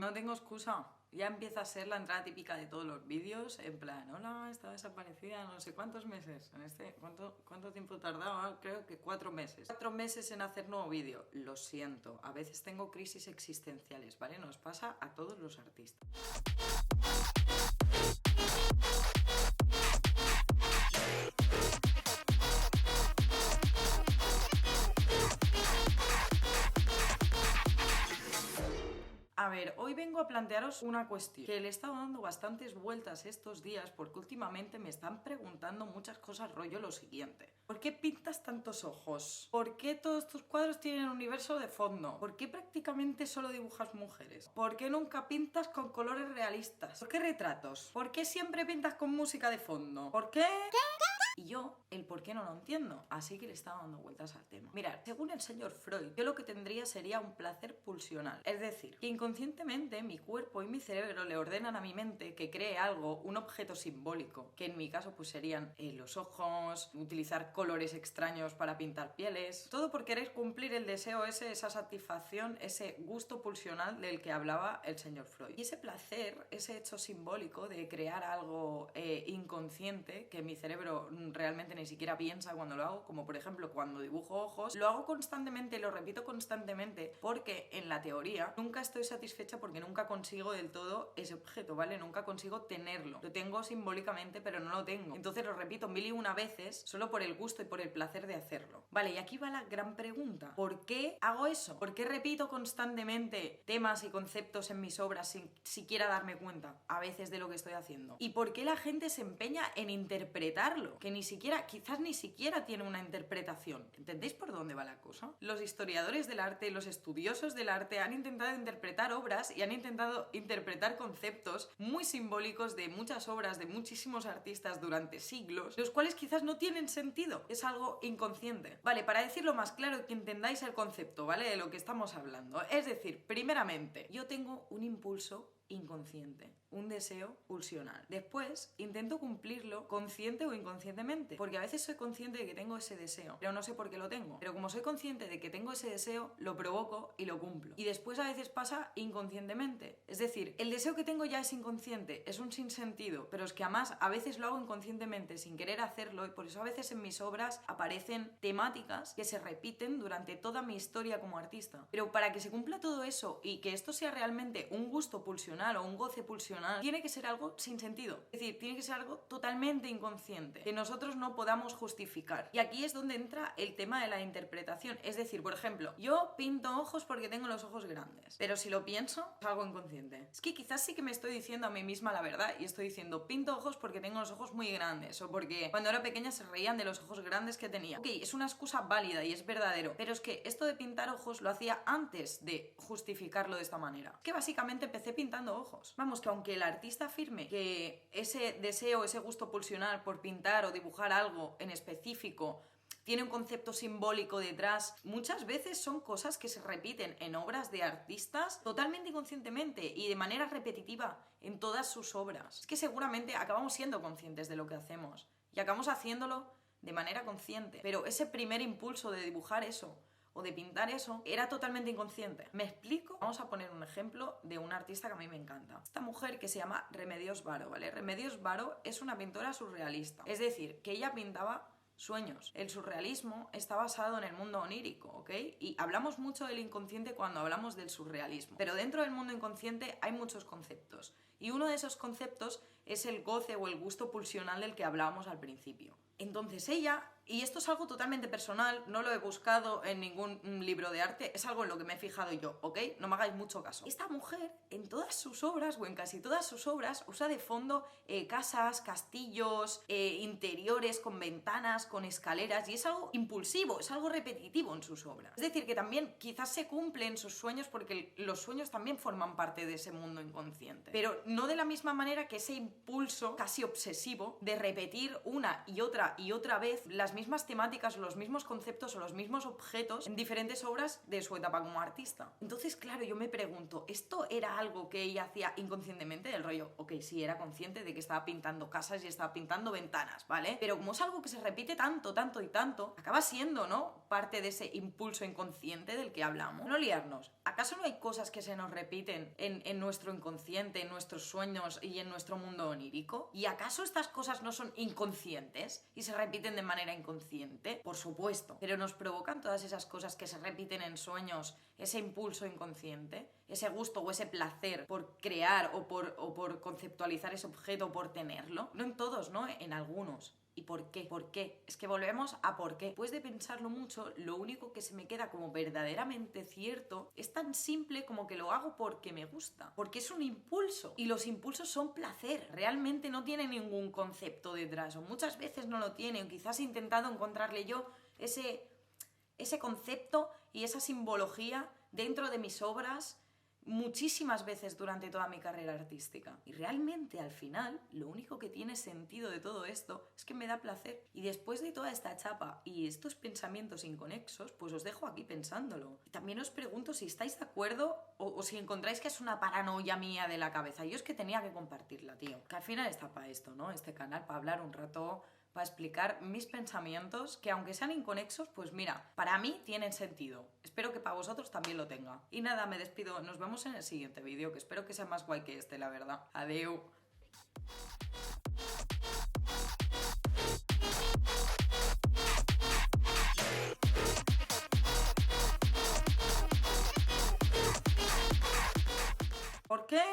No tengo excusa. Ya empieza a ser la entrada típica de todos los vídeos, en plan, hola, está desaparecida no sé cuántos meses. ¿Cuánto tiempo tardaba? Creo que 4 meses. 4 meses en hacer nuevo vídeo. Lo siento, a veces tengo crisis existenciales, ¿vale? Nos pasa a todos los artistas. A ver, hoy vengo a plantearos una cuestión que le he estado dando bastantes vueltas estos días porque últimamente me están preguntando muchas cosas, rollo lo siguiente. ¿Por qué pintas tantos ojos? ¿Por qué todos tus cuadros tienen un universo de fondo? ¿Por qué prácticamente solo dibujas mujeres? ¿Por qué nunca pintas con colores realistas? ¿Por qué retratos? ¿Por qué siempre pintas con música de fondo? ¿Por qué? Y yo, el por qué no lo entiendo, así que le estaba dando vueltas al tema. Mirad, según el señor Freud, yo lo que tendría sería un placer pulsional. Es decir, que inconscientemente mi cuerpo y mi cerebro le ordenan a mi mente que cree algo, un objeto simbólico, que en mi caso pues serían los ojos, utilizar colores extraños para pintar pieles, todo por querer cumplir el deseo ese, esa satisfacción, ese gusto pulsional del que hablaba el señor Freud. Y ese placer, ese hecho simbólico de crear algo inconsciente que mi cerebro realmente ni siquiera piensa cuando lo hago, como por ejemplo cuando dibujo ojos, lo hago constantemente, lo repito constantemente, porque en la teoría nunca estoy satisfecha porque nunca consigo del todo ese objeto, ¿vale? Nunca consigo tenerlo. Lo tengo simbólicamente, pero no lo tengo. Entonces lo repito 1001 veces solo por el gusto y por el placer de hacerlo. Vale, y aquí va la gran pregunta. ¿Por qué hago eso? ¿Por qué repito constantemente temas y conceptos en mis obras sin siquiera darme cuenta a veces de lo que estoy haciendo? ¿Y por qué la gente se empeña en interpretarlo? Que ni siquiera, quizás ni siquiera tiene una interpretación. ¿Entendéis por dónde va la cosa? Los historiadores del arte, los estudiosos del arte han intentado interpretar obras y han intentado interpretar conceptos muy simbólicos de muchas obras de muchísimos artistas durante siglos, los cuales quizás no tienen sentido. Es algo inconsciente. Vale, para decirlo más claro, que entendáis el concepto, ¿vale? De lo que estamos hablando. Es decir, primeramente, yo tengo un impulso inconsciente, un deseo pulsional. Después intento cumplirlo consciente o inconscientemente, porque a veces soy consciente de que tengo ese deseo, pero no sé por qué lo tengo. Pero como soy consciente de que tengo ese deseo, lo provoco y lo cumplo. Y después a veces pasa inconscientemente. Es decir, el deseo que tengo ya es inconsciente, es un sinsentido, pero es que además a veces lo hago inconscientemente sin querer hacerlo y por eso a veces en mis obras aparecen temáticas que se repiten durante toda mi historia como artista. Pero para que se cumpla todo eso y que esto sea realmente un gusto pulsional o un goce pulsional, tiene que ser algo sin sentido. Es decir, tiene que ser algo totalmente inconsciente, que nosotros no podamos justificar. Y aquí es donde entra el tema de la interpretación. Es decir, por ejemplo, yo pinto ojos porque tengo los ojos grandes, pero si lo pienso, es algo inconsciente. Es que quizás sí que me estoy diciendo a mí misma la verdad y estoy diciendo, pinto ojos porque tengo los ojos muy grandes o porque cuando era pequeña se reían de los ojos grandes que tenía. Ok, es una excusa válida y es verdadero, pero es que esto de pintar ojos lo hacía antes de justificarlo de esta manera. Es que básicamente empecé pintando ojos. Vamos, que aunque el artista afirme que ese deseo, ese gusto pulsional por pintar o dibujar algo en específico tiene un concepto simbólico detrás, muchas veces son cosas que se repiten en obras de artistas totalmente inconscientemente y de manera repetitiva en todas sus obras. Es que seguramente acabamos siendo conscientes de lo que hacemos y acabamos haciéndolo de manera consciente, pero ese primer impulso de dibujar eso o de pintar eso, era totalmente inconsciente. ¿Me explico? Vamos a poner un ejemplo de una artista que a mí me encanta. Esta mujer que se llama Remedios Varo, ¿vale? Remedios Varo es una pintora surrealista. Es decir, que ella pintaba sueños. El surrealismo está basado en el mundo onírico, ¿ok? Y hablamos mucho del inconsciente cuando hablamos del surrealismo. Pero dentro del mundo inconsciente hay muchos conceptos. Y uno de esos conceptos es el goce o el gusto pulsional del que hablábamos al principio. Entonces ella, y esto es algo totalmente personal, no lo he buscado en ningún libro de arte, es algo en lo que me he fijado yo, ¿ok? No me hagáis mucho caso. Esta mujer, en todas sus obras, o en casi todas sus obras, usa de fondo casas, castillos, interiores con ventanas, con escaleras, y es algo impulsivo, es algo repetitivo en sus obras. Es decir, que también quizás se cumplen sus sueños porque los sueños también forman parte de ese mundo inconsciente. Pero no de la misma manera que ese impulso casi obsesivo de repetir una y otra y otra vez las mismas temáticas o los mismos conceptos o los mismos objetos en diferentes obras de su etapa como artista. Entonces, claro, yo me pregunto, ¿esto era algo que ella hacía inconscientemente? Del rollo, ok, sí, era consciente de que estaba pintando casas y estaba pintando ventanas, ¿vale? Pero como es algo que se repite tanto, tanto y tanto, acaba siendo, ¿no?, parte de ese impulso inconsciente del que hablamos. No liarnos. ¿Acaso no hay cosas que se nos repiten en nuestro inconsciente, en nuestros sueños y en nuestro mundo onírico? ¿Y acaso estas cosas no son inconscientes y se repiten de manera inconsciente? Por supuesto. Pero nos provocan todas esas cosas que se repiten en sueños, ese impulso inconsciente, ese gusto o ese placer por crear o por conceptualizar ese objeto, por tenerlo. No en todos, ¿no? En algunos. ¿Y por qué? ¿Por qué? Es que volvemos a por qué. Después de pensarlo mucho, lo único que se me queda como verdaderamente cierto es tan simple como que lo hago porque me gusta. Porque es un impulso. Y los impulsos son placer. Realmente no tienen ningún concepto detrás. O muchas veces no lo tienen. O quizás he intentado encontrarle yo ese concepto y esa simbología dentro de mis obras muchísimas veces durante toda mi carrera artística. Y realmente al final lo único que tiene sentido de todo esto es que me da placer. Y después de toda esta chapa y estos pensamientos inconexos, pues os dejo aquí pensándolo. Y también os pregunto si estáis de acuerdo o si encontráis que es una paranoia mía de la cabeza. Yo es que tenía que compartirla, tío. Que al final está para esto, ¿no? Este canal, para hablar un rato, para explicar mis pensamientos, que aunque sean inconexos, pues mira, para mí tienen sentido. Espero que para vosotros también lo tenga. Y nada, me despido. Nos vemos en el siguiente vídeo, que espero que sea más guay que este, la verdad. Adeu. ¿Por qué?